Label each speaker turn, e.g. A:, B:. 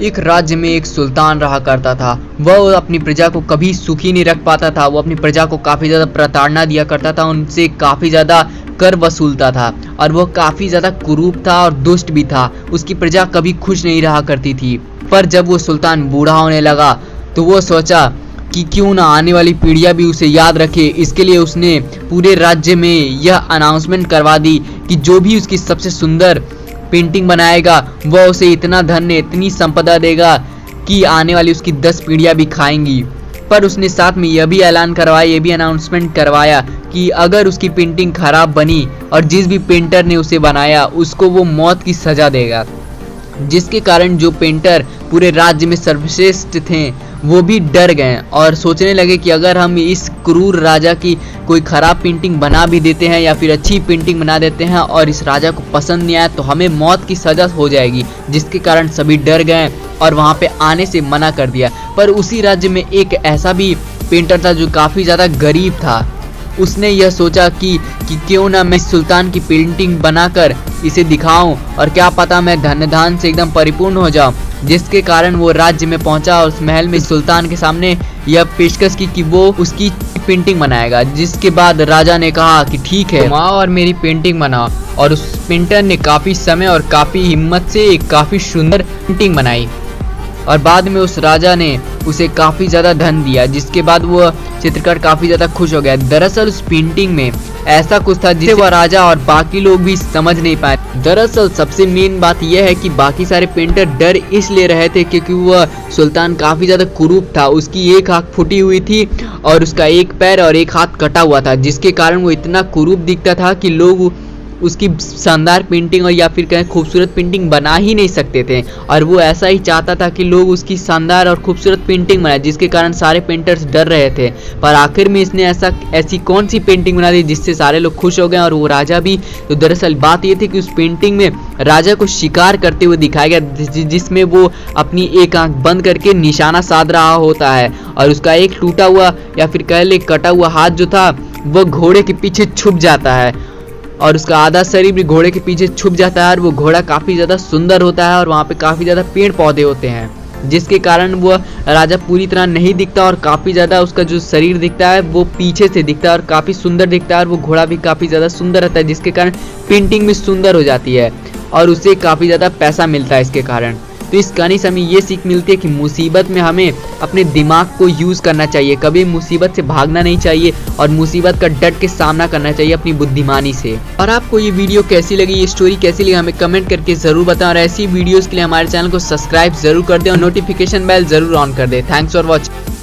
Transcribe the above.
A: एक राज्य में एक सुल्तान रहा करता था। वह अपनी प्रजा को कभी सुखी नहीं रख पाता था। वो अपनी प्रजा को काफ़ी ज़्यादा प्रताड़ना दिया करता था, उनसे काफ़ी ज़्यादा कर वसूलता था और वह काफ़ी ज़्यादा कुरूप था और दुष्ट भी था। उसकी प्रजा कभी खुश नहीं रहा करती थी। पर जब वो सुल्तान बूढ़ा होने लगा तो वो सोचा कि क्यों ना आने वाली पीढ़ियाँ भी उसे याद रखे। इसके लिए उसने पूरे राज्य में यह अनाउंसमेंट करवा दी कि जो भी उसकी सबसे सुंदर पेंटिंग बनाएगा वह उसे इतना धन, इतनी संपदा देगा कि आने वाली उसकी 10 पीढ़ियाँ भी खाएंगी। पर उसने साथ में यह भी ऐलान करवाया, ये भी अनाउंसमेंट करवाया कि अगर उसकी पेंटिंग खराब बनी और जिस भी पेंटर ने उसे बनाया उसको वो मौत की सज़ा देगा। जिसके कारण जो पेंटर पूरे राज्य में सर्वश्रेष्ठ थे वो भी डर गए और सोचने लगे कि अगर हम इस क्रूर राजा की कोई ख़राब पेंटिंग बना भी देते हैं या फिर अच्छी पेंटिंग बना देते हैं और इस राजा को पसंद नहीं आया तो हमें मौत की सज़ा हो जाएगी। जिसके कारण सभी डर गए और वहाँ पे आने से मना कर दिया। पर उसी राज्य में एक ऐसा भी पेंटर था जो काफ़ी ज़्यादा गरीब था। उसने यह सोचा कि क्यों ना मैं सुल्तान की पेंटिंग बनाकर इसे दिखाऊं और क्या पता मैं धन से एकदम परिपूर्ण हो जाऊं। जिसके कारण वो राज्य में पहुंचा और उस महल में सुल्तान के सामने यह पेशकश की कि वो उसकी पेंटिंग बनाएगा। जिसके बाद राजा ने कहा कि ठीक है, तुम आओ और मेरी पेंटिंग बनाओ। और उस पेंटर ने काफ़ी समय और काफ़ी हिम्मत से एक काफ़ी सुंदर पेंटिंग बनाई और बाद में उस राजा ने उसे काफ़ी ज़्यादा धन दिया। जिसके बाद वो चित्रकार काफ़ी ज़्यादा खुश हो गया। दरअसल उस पेंटिंग में ऐसा कुछ था जिसे वह राजा और बाकी लोग भी समझ नहीं पाए। दरअसल सबसे मेन बात यह है कि बाकी सारे पेंटर डर इसलिए रहे थे क्योंकि वह सुल्तान काफ़ी ज़्यादा कुरूप था। उसकी एक आँख फूटी हुई थी और उसका एक पैर और एक हाथ कटा हुआ था। जिसके कारण वो इतना कुरूप दिखता था कि लोग उसकी शानदार पेंटिंग और या फिर कहें खूबसूरत पेंटिंग बना ही नहीं सकते थे। और वो ऐसा ही चाहता था कि लोग उसकी शानदार और खूबसूरत पेंटिंग बनाए, जिसके कारण सारे पेंटर्स डर रहे थे। पर आखिर में इसने ऐसी कौन सी पेंटिंग बना दी जिससे सारे लोग खुश हो गए और वो राजा भी। तो दरअसल बात ये थी कि उस पेंटिंग में राजा को शिकार करते हुए दिखाया गया, जिसमें वो अपनी एक आंख बंद करके निशाना साध रहा होता है और उसका एक टूटा हुआ या फिर कह ले कटा हुआ हाथ जो था वो घोड़े के पीछे छुप जाता है और उसका आधा शरीर भी घोड़े के पीछे छुप जाता है। और वो घोड़ा काफ़ी ज़्यादा सुंदर होता है और वहाँ पे काफ़ी ज़्यादा पेड़ पौधे होते हैं, जिसके कारण वो राजा पूरी तरह नहीं दिखता और काफ़ी ज़्यादा उसका जो शरीर दिखता है वो पीछे से दिखता है और काफ़ी सुंदर दिखता है। और वो घोड़ा भी काफ़ी ज़्यादा सुंदर रहता है, जिसके कारण पेंटिंग भी सुंदर हो जाती है और उसे काफ़ी ज़्यादा पैसा मिलता है इसके कारण। तो इस कहानी से हमें ये सीख मिलती है कि मुसीबत में हमें अपने दिमाग को यूज़ करना चाहिए, कभी मुसीबत से भागना नहीं चाहिए और मुसीबत का डट के सामना करना चाहिए अपनी बुद्धिमानी से। और आपको ये वीडियो कैसी लगी, ये स्टोरी कैसी लगी, हमें कमेंट करके ज़रूर बताएं और ऐसी वीडियोज़ के लिए हमारे चैनल को सब्सक्राइब जरूर कर दें और नोटिफिकेशन बेल ज़रूर ऑन कर दें। Thanks for watching.